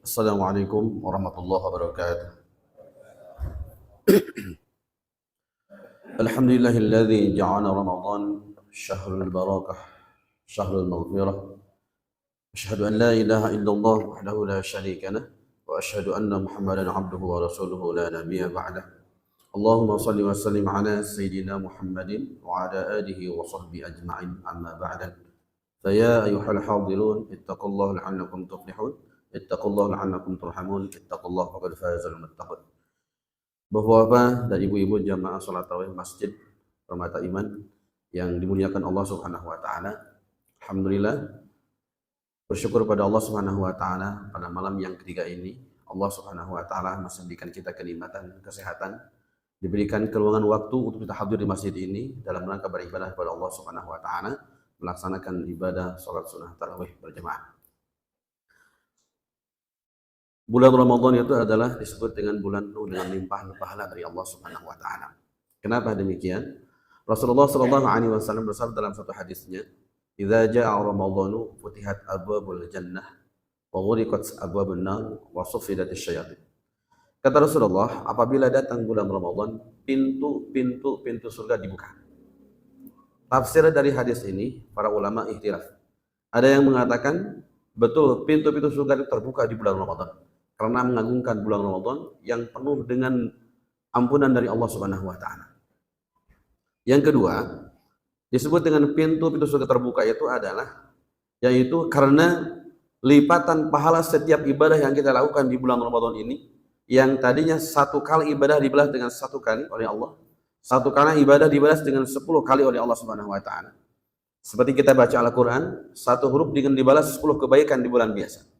Assalamualaikum warahmatullahi wabarakatuh. Alhamdulillahilladzi ja'ala Ramadan syahrul barakah, syahrul maghfirah. Asyhadu an la ilaha illallah wahdahu la syarika lah wa asyhadu anna Muhammadan abduhu wa rasuluhu la nabiyya ba'dah. Allahumma shalli wa sallim ala sayyidina Muhammadin wa ala alihi wa sahbihi ajma'in amma ba'da. Faya ayyuhal hadirun ittaqullaha la'allakum tuflihun. Ittaqullaha la'allakum turhamun. Ittaqullaha faqad fazal muttaqin. Bapak-bapak dan ibu-ibu jamaah salat tarawih Masjid Permata Iman yang dimuliakan Allah Subhanahu wa taala. Alhamdulillah bersyukur pada Allah Subhanahu wa taala pada malam yang ketiga ini Allah Subhanahu wa taala masih memberikan kita kenikmatan, kesehatan, diberikan keluangan waktu untuk kita hadir di masjid ini dalam rangka beribadah kepada Allah Subhanahu wa taala, melaksanakan ibadah salat sunnah tarawih berjamaah. Bulan Ramadan itu adalah disebut dengan bulan penuh dengan limpahan pahala dari Allah Subhanahu wa taala. Kenapa demikian? Rasulullah sallallahu alaihi wasallam bersabda dalam satu hadisnya, "Idza jaa Ramadhanu futihat abwabul jannah wa ghuriqat abwabun nar wa suffidatis syayatin." Kata Rasulullah, apabila datang bulan Ramadan, pintu surga dibuka. Tafsir dari hadis ini para ulama ikhtilaf. Ada yang mengatakan betul pintu-pintu surga itu terbuka di bulan Ramadan karena mengagungkan bulan Ramadan yang penuh dengan ampunan dari Allah Subhanahu wa taala. Yang kedua, disebut dengan pintu-pintu surga terbuka itu adalah yaitu karena lipatan pahala setiap ibadah yang kita lakukan di bulan Ramadan ini yang tadinya satu kali ibadah dibalas dengan satu kali oleh Allah, satu kali ibadah dibalas dengan 10 kali oleh Allah Subhanahu wa taala. Seperti kita baca Al-Qur'an, satu huruf dengan dibalas 10 kebaikan di bulan biasa.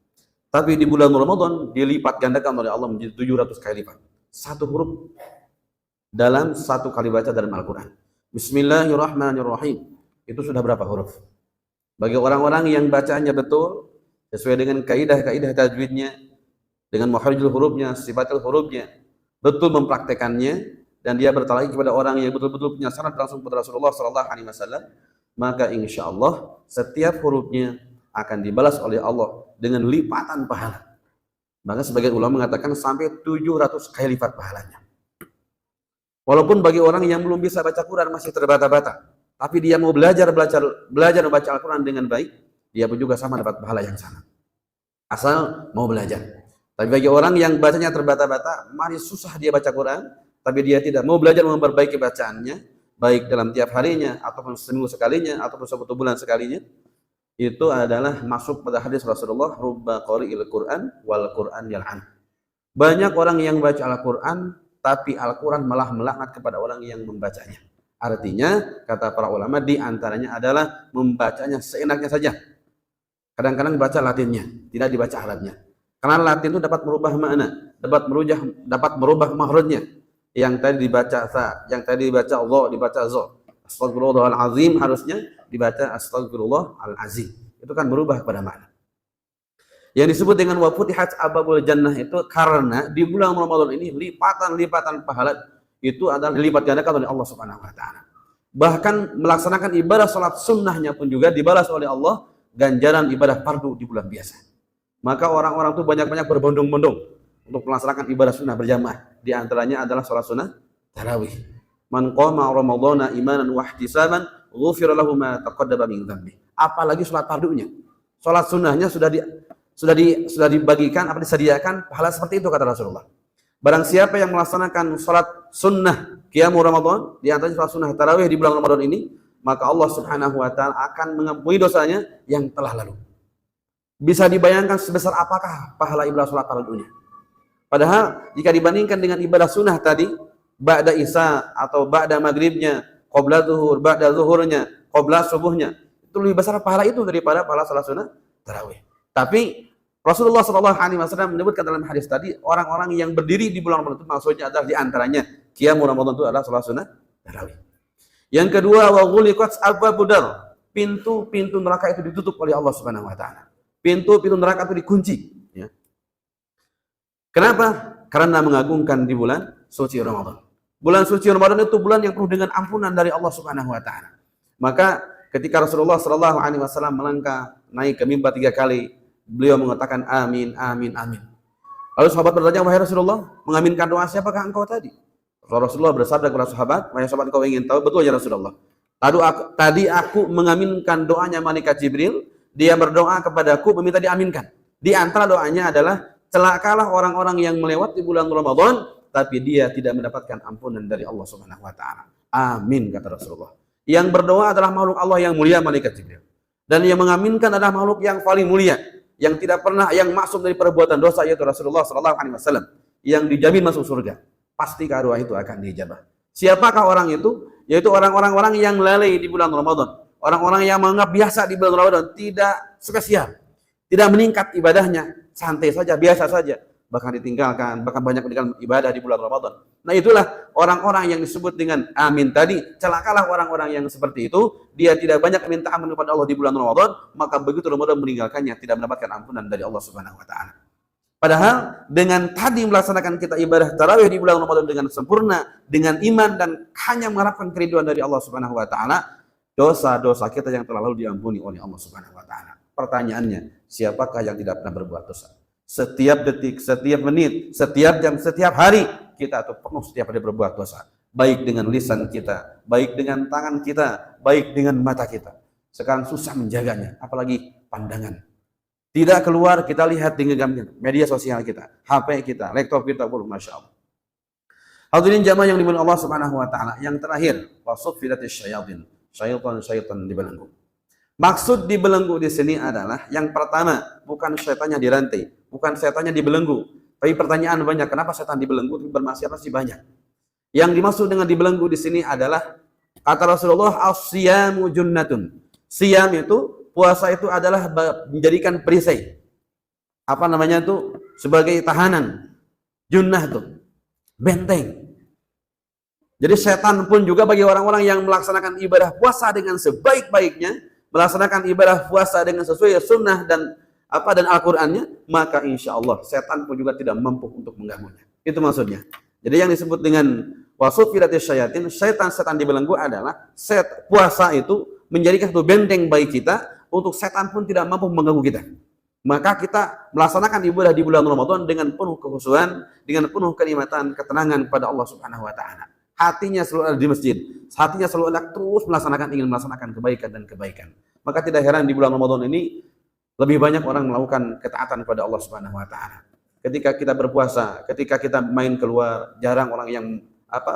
Tapi di bulan Ramadan dilipat gandakan oleh Allah menjadi 700 kali lipat. Satu huruf dalam satu kali baca dalam Al-Qur'an. Bismillahirrahmanirrahim. Itu sudah berapa huruf? Bagi orang-orang yang bacanya betul sesuai dengan kaidah-kaidah tajwidnya, dengan makharijul hurufnya, sifatul hurufnya, betul mempraktekannya dan dia bertalaqi kepada orang yang betul-betul punya sanad langsung kepada Rasulullah sallallahu alaihi wasallam, maka insyaallah setiap hurufnya akan dibalas oleh Allah dengan lipatan pahala. Maka sebagian ulama mengatakan sampai 700 kali lipat pahalanya. Walaupun bagi orang yang belum bisa baca Quran masih terbata-bata, tapi dia mau belajar membaca Al-Quran dengan baik, dia pun juga sama dapat pahala yang sama. Asal mau belajar. Tapi bagi orang yang bacanya terbata-bata, masih susah dia baca Quran, tapi dia tidak mau belajar memperbaiki bacaannya, baik dalam tiap harinya, ataupun seminggu sekalinya, ataupun satu bulan sekalinya, itu adalah masuk pada hadis Rasulullah, rubba qari'il Qur'an wal Qur'an yal'an. Banyak orang yang baca Al-Qur'an tapi Al-Qur'an malah melaknat kepada orang yang membacanya. Artinya kata para ulama di antaranya adalah membacanya seenaknya saja. Kadang-kadang baca Latinnya, tidak dibaca Arabnya. Karena Latin itu dapat merubah makna, dapat merubah makhrajnya. Yang tadi dibaca sa, yang tadi dibaca Allah, dibaca za. Astagfirullahal azim harusnya dibaca astagfirullah al-azim. Itu kan berubah pada makna. Yang disebut dengan wa futihat abwabul jannah itu karena di bulan Ramadan ini lipatan-lipatan pahala itu adalah dilipat gandakan oleh Allah Subhanahu wa taala. Bahkan melaksanakan ibadah salat sunnahnya pun juga dibalas oleh Allah ganjaran ibadah fardu di bulan biasa. Maka orang-orang itu banyak-banyak berbondong-bondong untuk melaksanakan ibadah sunnah berjamaah. Di antaranya adalah salat sunnah tarawih. Man qama ramadhana imanan wa ihtisaban ghufira lahu ma taqaddama min dhanbi. Apalagi salat fardunya. Salat sunnahnya sudah dibagikan apa disediakan pahala seperti itu kata Rasulullah. Barang siapa yang melaksanakan salat sunnah qiyamul Ramadan, di antaranya salat sunnah tarawih di bulan Ramadan ini, maka Allah Subhanahu wa taala akan mengampuni dosanya yang telah lalu. Bisa dibayangkan sebesar apakah pahala ibadah salat fardunya. Padahal jika dibandingkan dengan ibadah sunnah tadi, ba'da isya atau ba'da maghribnya, qabla zuhur, ba'da zuhurnya, qabla subuhnya, itu lebih besar pahala itu daripada pahala salat sunnah tarawih. Tapi Rasulullah sallallahu alaihi wasallam menyebutkan dalam hadis tadi, orang-orang yang berdiri di bulan Ramadan itu maksudnya adalah di antaranya qiyamul Ramadan itu adalah salat sunnah tarawih. Yang kedua, wa ghuliqat abwabud dar. Pintu-pintu neraka itu ditutup oleh Allah Subhanahu wa taala. Pintu-pintu neraka itu dikunci, ya. Kenapa? Karena mengagungkan di bulan suci Ramadan. Bulan suci Ramadan itu bulan yang penuh dengan ampunan dari Allah Subhanahu wa taala. Maka ketika Rasulullah sallallahu alaihi wasallam melangkah naik ke mimbar 3 kali, beliau mengatakan amin, amin, amin. Lalu sahabat bertanya, wahai Rasulullah, mengaminkan doa siapakah engkau tadi? Rasulullah bersabda kepada sahabat, wahai sahabat, engkau ingin tahu? Betul ya Rasulullah. Tadi aku mengaminkan doanya malaikat Jibril. Dia berdoa kepadaku meminta diaminkan. Di antara doanya adalah, celakalah orang-orang yang melewati bulan Ramadan tapi dia tidak mendapatkan ampunan dari Allah Subhanahu wa taala. Amin, kata Rasulullah. Yang berdoa adalah makhluk Allah yang mulia, malaikat Jibril. Dan yang mengaminkan adalah makhluk yang paling mulia, yang tidak pernah yang maksum dari perbuatan dosa, yaitu Rasulullah sallallahu alaihi wasallam, yang dijamin masuk surga. Pasti doa itu akan diijabah. Siapakah orang itu? Yaitu orang-orang yang lalai di bulan Ramadan. Orang-orang yang menganggap biasa di bulan Ramadan, tidak spesial, tidak meningkat ibadahnya, santai saja, biasa saja, bahkan ditinggalkan, bahkan banyak meninggalkan ibadah di bulan Ramadan. Nah, itulah orang-orang yang disebut dengan amin tadi. Celakalah orang-orang yang seperti itu, dia tidak banyak minta ampun kepada Allah di bulan Ramadan, maka begitu Ramadan meninggalkannya, tidak mendapatkan ampunan dari Allah Subhanahu wa taala. Padahal dengan tadi melaksanakan kita ibadah tarawih di bulan Ramadan dengan sempurna, dengan iman dan hanya mengharapkan keriduan dari Allah Subhanahu wa taala, dosa-dosa kita yang telah lalu diampuni oleh Allah Subhanahu wa taala. Pertanyaannya, siapakah yang tidak pernah berbuat dosa? Setiap detik, setiap menit, setiap jam, setiap hari kita tuh penuh setiap hari berbuat dosa. Baik dengan lisan kita, baik dengan tangan kita, baik dengan mata kita. Sekarang susah menjaganya, apalagi pandangan. Tidak keluar, kita lihat di genggamnya, media sosial kita, HP kita, laptop kita, masya Allah. Hadirin jamaah yang dimuliakan Allah Subhanahu wa taala. Yang terakhir, wasuffilatis syayatin. Syaitan dibelenggu. Maksud dibelenggu di sini adalah yang pertama, bukan syaitannya dirantai, bukan syaitannya dibelenggu. Tapi pertanyaan banyak, kenapa setan dibelenggu? Bermaksiat pasti banyak. Yang dimaksud dengan dibelenggu di sini adalah kata Rasulullah, as-siyamu junnatun. Siyam itu, puasa itu adalah menjadikan perisai. Apa namanya itu? Sebagai tahanan. Junnah itu benteng. Jadi setan pun juga bagi orang-orang yang melaksanakan ibadah puasa dengan sebaik-baiknya, melaksanakan ibadah puasa dengan sesuai sunnah dan Al-Qur'annya, maka insya Allah setan pun juga tidak mampu untuk mengganggunya. Itu maksudnya. Jadi yang disebut dengan wasuffilatis syayatin, setan dibelenggu adalah puasa itu menjadikan satu benteng bagi kita untuk setan pun tidak mampu mengganggu kita. Maka kita melaksanakan ibadah di bulan Ramadan dengan penuh kekhusyuan, dengan penuh kenikmatan, ketenangan kepada Allah Subhanahu wa taala. Hatinya selalu ada di masjid, hatinya selalu ada terus ingin melaksanakan kebaikan dan kebaikan. Maka tidak heran di bulan Ramadan ini lebih banyak orang melakukan ketaatan kepada Allah Subhanahu wa taala. Ketika kita berpuasa, ketika kita main keluar, jarang orang yang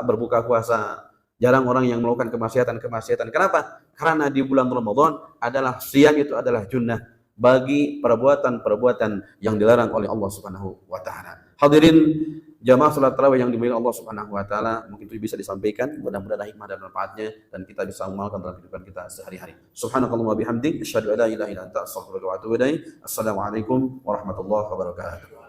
berbuka puasa, jarang orang yang melakukan kemaksiatan. Kenapa? Karena di bulan Ramadan adalah siang, itu adalah junnah bagi perbuatan-perbuatan yang dilarang oleh Allah Subhanahu wa taala. Hadirin jamaah salat tarawih yang dimuliakan Allah Subhanahu wa taala, mungkin itu bisa disampaikan, mudah-mudahan ada hikmah dan manfaatnya dan kita bisa mengamalkan dalam kehidupan kita sehari-hari. Subhanakallahumma bihamdik, asyhadu an la ilaha illa anta, astaghfiruka wa atubu ilaik. Assalamualaikum warahmatullahi wabarakatuh.